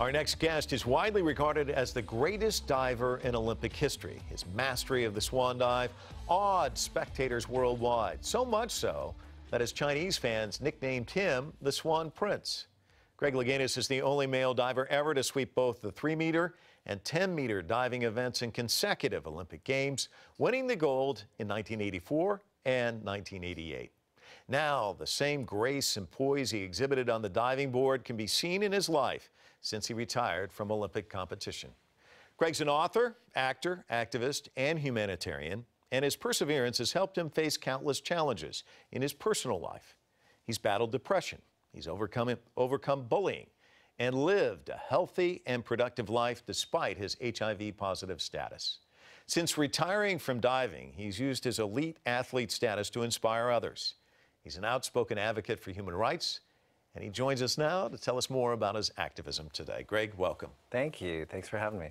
Our next guest is widely regarded as the greatest diver in Olympic history. His mastery of the swan dive awed spectators worldwide, so much so that his Chinese fans nicknamed him the Swan Prince. Greg Louganis is the only male diver ever to sweep both the 3-meter and 10-meter diving events in consecutive Olympic Games, winning the gold in 1984 and 1988. Now, the same grace and poise he exhibited on the diving board can be seen in his life since he retired from Olympic competition. Greg's an author, actor, activist, and humanitarian, and his perseverance has helped him face countless challenges in his personal life. He's battled depression, he's overcome bullying, and lived a healthy and productive life despite his HIV-positive status. Since retiring from diving, he's used his elite athlete status to inspire others. He's an outspoken advocate for human rights, and he joins us now to tell us more about his activism today. Greg, welcome. Thank you. Thanks for having me.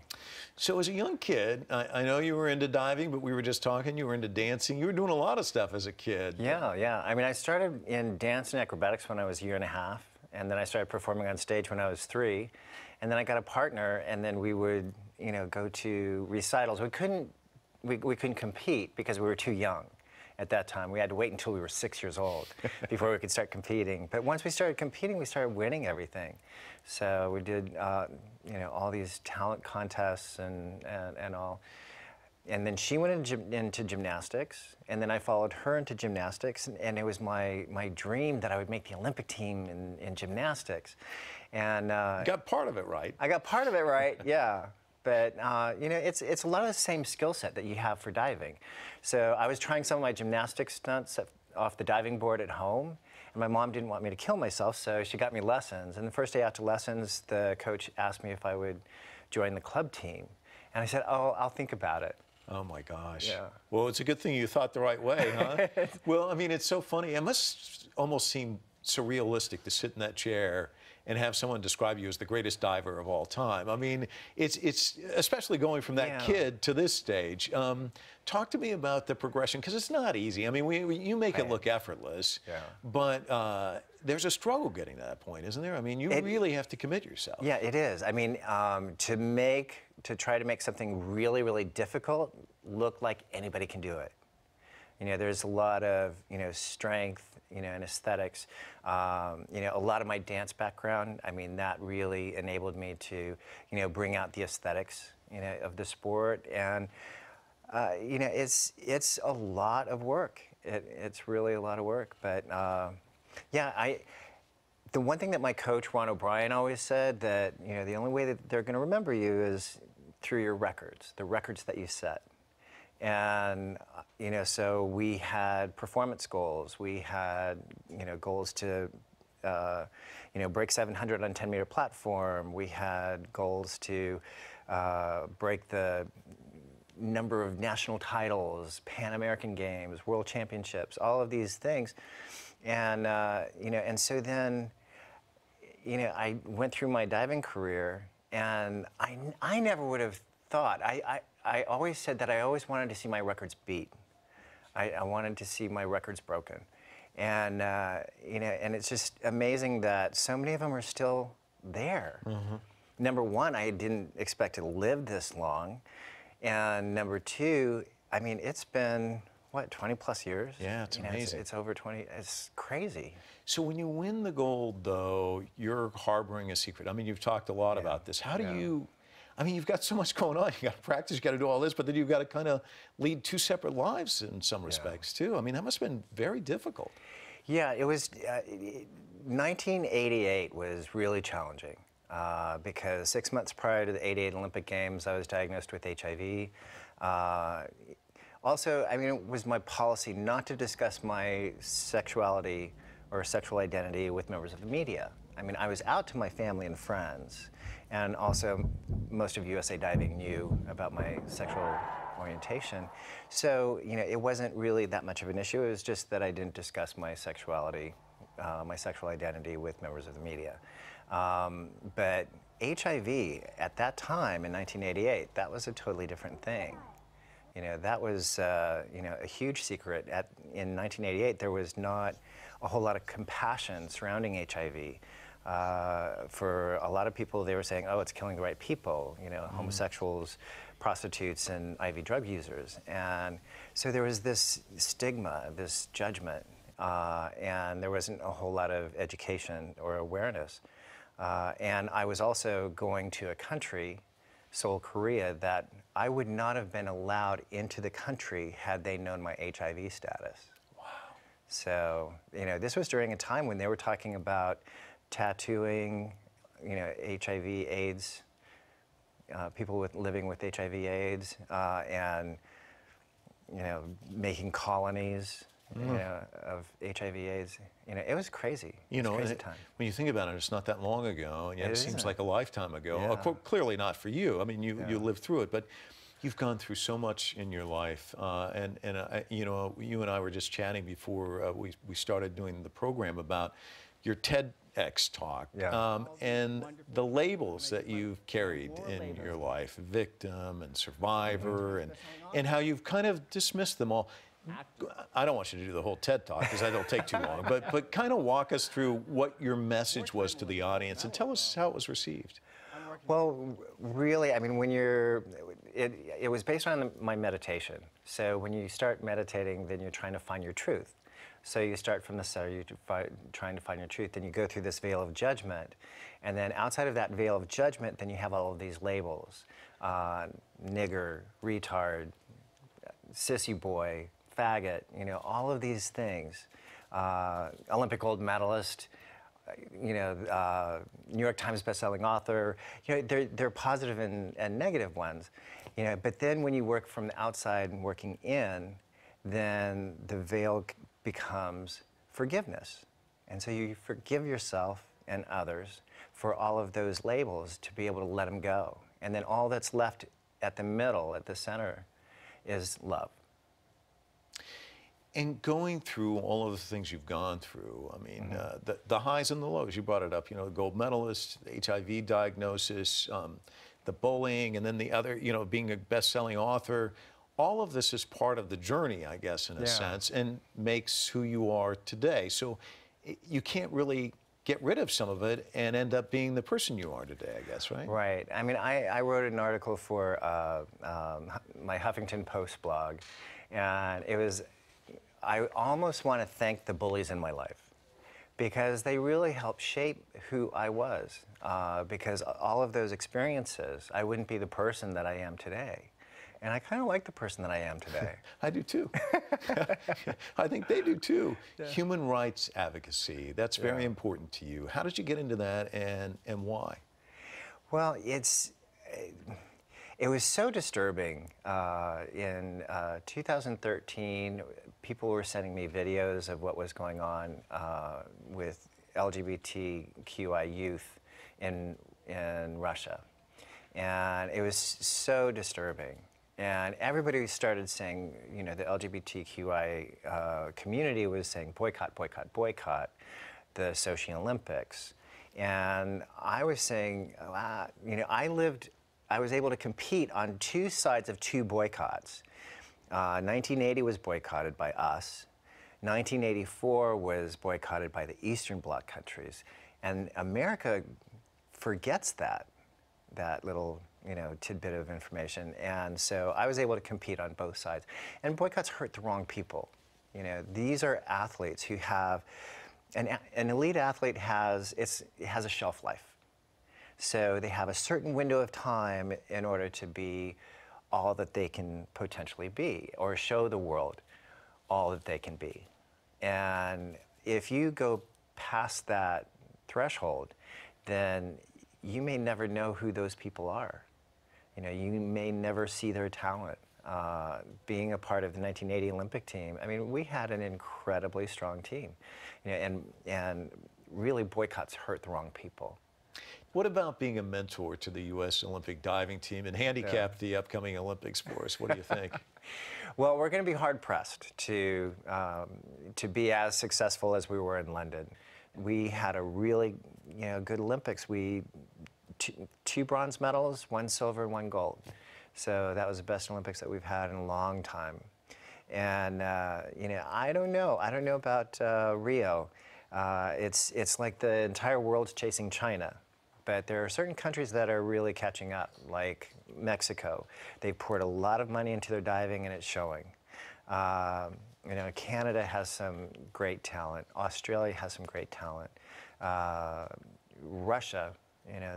So as a young kid, I know you were into diving, but we were just talking, you were into dancing. You were doing a lot of stuff as a kid. Yeah. I mean, I started in dance and acrobatics when I was a year and a half, and then I started performing on stage when I was 3. And then I got a partner, and then we would, go to recitals. We couldn't compete because we were too young. At that time, we had to wait until we were 6 years old before we could start competing. But once we started competing, we started winning everything. So we did, all these talent contests and all. And then she went into gymnastics, and then I followed her into gymnastics, and it was my dream that I would make the Olympic team in gymnastics. And you got part of it right. I got part of it right, yeah. But, it's a lot of the same skill set that you have for diving. So I was trying some of my gymnastics stunts off the diving board at home, and my mom didn't want me to kill myself, so she got me lessons. And the first day after lessons, the coach asked me if I would join the club team. And I said, oh, I'll think about it. Oh, my gosh. Yeah. Well, it's a good thing you thought the right way, huh? Well, I mean, it's so funny. It must almost seem surrealistic to sit in that chair and have someone describe you as the greatest diver of all time. I mean, it's especially going from that kid to this stage. Talk to me about the progression, because it's not easy. I mean, you make it look effortless, but there's a struggle getting to that point, isn't there? I mean, you really have to commit yourself. Yeah, it is. I mean, to try to make something really, really difficult look like anybody can do it. There's a lot of, strength, and aesthetics. A lot of my dance background, I mean, that really enabled me to, bring out the aesthetics, of the sport. And, it's a lot of work. It's really a lot of work. But, the one thing that my coach, Ron O'Brien, always said, that, the only way that they're going to remember you is through your records, the records that you set. And, so we had performance goals. We had, goals to, break 700 on 10-meter platform. We had goals to break the number of national titles, Pan American Games, World Championships, all of these things. And, and so then, I went through my diving career, and I never would have thought, I always said that I always wanted to see my records beat. I wanted to see my records broken. And, and it's just amazing that so many of them are still there. Mm-hmm. Number one, I didn't expect to live this long. And number two, I mean, it's been, what, 20 plus years? Yeah, it's amazing. It's over 20, it's crazy. So when you win the gold, though, you're harboring a secret. I mean, you've talked a lot about this. How do you... I mean, you've got so much going on. You got to practice, you got to do all this, but then you've got to kind of lead 2 separate lives in some respects, too. I mean, that must have been very difficult. Yeah, it was, 1988 was really challenging because 6 months prior to the 88 Olympic Games, I was diagnosed with HIV. Also, I mean, it was my policy not to discuss my sexuality or sexual identity with members of the media. I mean, I was out to my family and friends, and also most of USA Diving knew about my sexual orientation. So, it wasn't really that much of an issue. It was just that I didn't discuss my sexuality, my sexual identity with members of the media. But HIV, at that time in 1988, that was a totally different thing. That was, a huge secret. In 1988, there was not a whole lot of compassion surrounding HIV. For a lot of people, they were saying, oh, it's killing the right people, you know, homosexuals, prostitutes, and IV drug users. And so there was this stigma, this judgment, and there wasn't a whole lot of education or awareness. And I was also going to a country, Seoul, Korea, that I would not have been allowed into the country had they known my HIV status. Wow. So, you know, this was during a time when they were talking about tattooing, you know, HIV, AIDS, people living with HIV, AIDS, and, you know, making colonies, you know, of HIV, AIDS. You know, it was crazy. You know, crazy time. when you think about it, it's not that long ago, and yet it seems isn't. like a lifetime ago. Yeah. Clearly not for you. I mean, you lived through it, but you've gone through so much in your life, and you know, you and I were just chatting before we started doing the program about your TEDx talk, and the labels that you've carried in your life, victim and survivor, and how you've kind of dismissed them all. I don't want you to do the whole TED Talk because that'll take too long, but kind of walk us through what your message was to the audience and tell us how it was received. Well, really, I mean, when it was based on my meditation. So when you start meditating, then you're trying to find your truth. So you start from the center, you're trying to find your truth, then you go through this veil of judgment. And then outside of that veil of judgment, then you have all of these labels. Nigger, retard, sissy boy, faggot, you know, all of these things. Olympic gold medalist, you know, New York Times bestselling author. You know, they're positive and negative ones. You know, but then when you work from the outside and working in, then the veil becomes forgiveness. And so you forgive yourself and others for all of those labels to be able to let them go. And then all that's left at the middle, at the center, is love. And going through all of the things you've gone through, I mean, the highs and the lows, you brought it up, you know, the gold medalist, HIV diagnosis, the bullying, and then the other, you know, being a best-selling author. All of this is part of the journey, I guess, in a sense, and makes who you are today. So you can't really get rid of some of it and end up being the person you are today, I guess, right? Right. I mean, I wrote an article for my Huffington Post blog, and it was, I almost want to thank the bullies in my life because they really helped shape who I was. Because all of those experiences, I wouldn't be the person that I am today. And I kind of like the person that I am today. I do too. I think they do too. Yeah. Human rights advocacy, that's very important to you. How did you get into that and why? Well, it was so disturbing. In 2013, people were sending me videos of what was going on with LGBTQI youth in Russia. And it was so disturbing. And everybody started saying, you know, the LGBTQI community was saying boycott, boycott, boycott the Sochi Olympics. And I was saying, you know, I was able to compete on two sides of two boycotts. 1980 was boycotted by us. 1984 was boycotted by the Eastern Bloc countries. And America forgets that little, you know, tidbit of information. And so I was able to compete on both sides. And boycotts hurt the wrong people. You know, these are athletes who have, an elite athlete has a shelf life. So they have a certain window of time in order to be all that they can potentially be, or show the world all that they can be. And if you go past that threshold, then you may never know who those people are. You know, you may never see their talent. Being a part of the 1980 Olympic team, I mean, we had an incredibly strong team. You know, and really boycotts hurt the wrong people. What about being a mentor to the U.S. Olympic diving team and handicap the upcoming Olympics for us? What do you think? Well, we're going to be hard-pressed to be as successful as we were in London. We had a really, you know, good Olympics. Two bronze medals, 1 silver, 1 gold. So that was the best Olympics that we've had in a long time. And, you know, I don't know about Rio. It's like the entire world's chasing China. But there are certain countries that are really catching up, like Mexico. They've poured a lot of money into their diving, and it's showing. You know, Canada has some great talent. Australia has some great talent. Russia,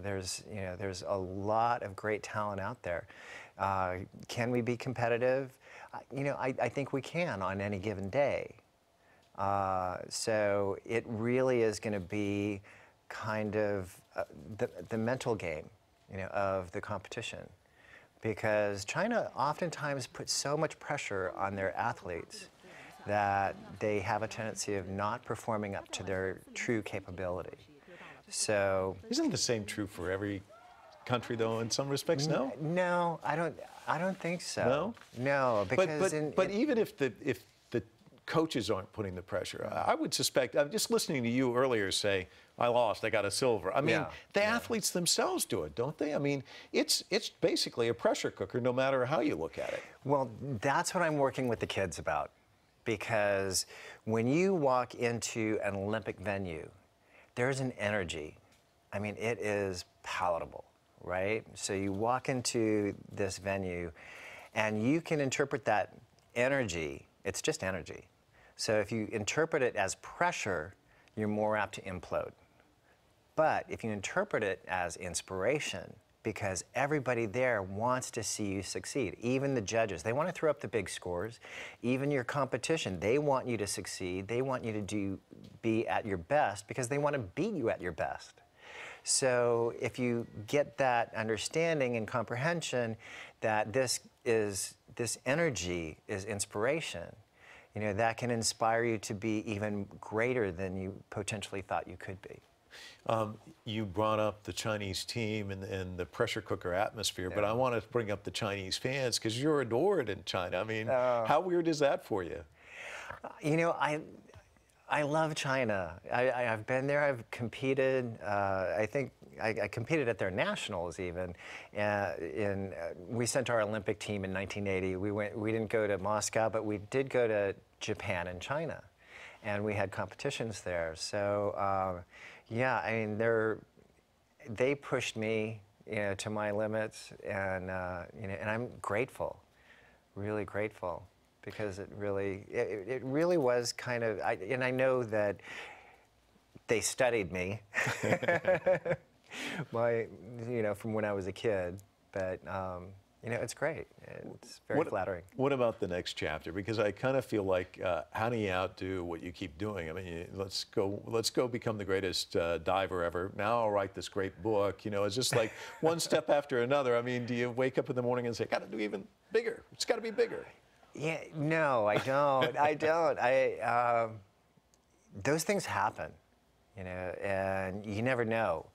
there's a lot of great talent out there. Can we be competitive? I think we can on any given day. So it really is going to be kind of the mental game, of the competition, because China oftentimes puts so much pressure on their athletes that they have a tendency of not performing up to their true capability. So isn't the same true for every country, though, in some respects? No. No, I don't think so. No. No, because but even if the coaches aren't putting the pressure, I would suspect. I'm just listening to you earlier say, "I lost, I got a silver." I mean, the athletes themselves do it, don't they? I mean, it's basically a pressure cooker, no matter how you look at it. Well, that's what I'm working with the kids about, because when you walk into an Olympic venue, there's an energy. I mean, it is palatable, right? So you walk into this venue, and you can interpret that energy. It's just energy. So if you interpret it as pressure, you're more apt to implode. But if you interpret it as inspiration, because everybody there wants to see you succeed, even the judges, they want to throw up the big scores. Even your competition, they want you to succeed. They want you to be at your best because they want to beat you at your best. So if you get that understanding and comprehension that this energy is inspiration, that can inspire you to be even greater than you potentially thought you could be. You brought up the Chinese team and the pressure cooker atmosphere, but I want to bring up the Chinese fans because you're adored in China. I mean, how weird is that for you? I love China. I've been there. I've competed. I think I competed at their nationals even. We sent our Olympic team in 1980. We didn't go to Moscow, but we did go to Japan and China, and we had competitions there. So yeah, I mean they pushed me to my limits, and and I'm grateful, really grateful. Because it really was kind of, and I know that they studied me, from when I was a kid. But it's great. It's very flattering. What about the next chapter? Because I kind of feel like, how do you outdo what you keep doing? I mean, let's go become the greatest diver ever. Now I'll write this great book. It's just like one step after another. I mean, do you wake up in the morning and say, got to do even bigger? It's got to be bigger. Yeah, no, I don't. I don't. Those things happen, and you never know,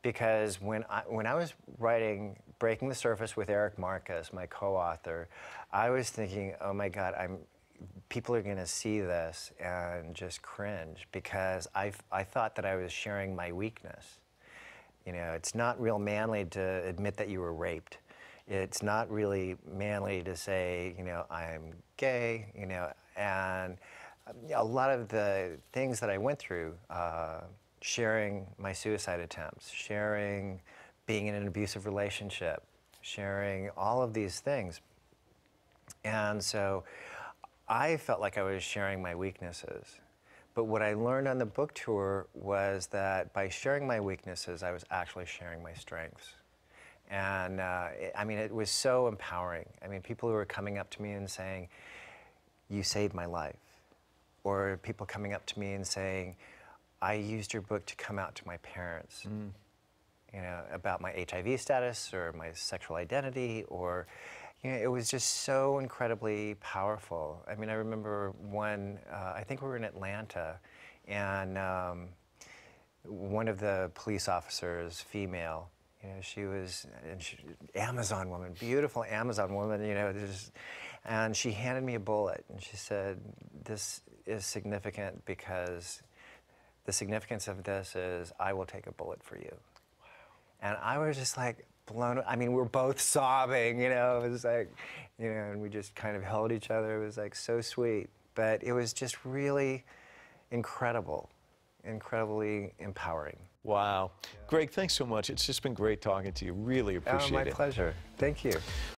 because when I was writing Breaking the Surface with Eric Marcus, my co-author, I was thinking, oh my God, people are going to see this and just cringe, because I thought that I was sharing my weakness. It's not real manly to admit that you were raped. It's not really manly to say, I'm gay, and a lot of the things that I went through, sharing my suicide attempts, sharing being in an abusive relationship, sharing all of these things. And so I felt like I was sharing my weaknesses. But what I learned on the book tour was that by sharing my weaknesses, I was actually sharing my strengths. And it was so empowering. I mean, people who were coming up to me and saying, you saved my life. Or people coming up to me and saying, I used your book to come out to my parents, about my HIV status or my sexual identity, or, it was just so incredibly powerful. I mean, I remember I think we were in Atlanta, and one of the police officers, female, she was Amazon woman, beautiful Amazon woman, and she handed me a bullet, and she said, this is significant because the significance of this is I will take a bullet for you. Wow. And I was just like blown. I mean, we're both sobbing, it was like, and we just kind of held each other. It was like so sweet, but it was just really incredible, incredibly empowering. Wow. Greg, thanks so much. It's just been great talking to you. Really appreciate it. My pleasure. Thank you.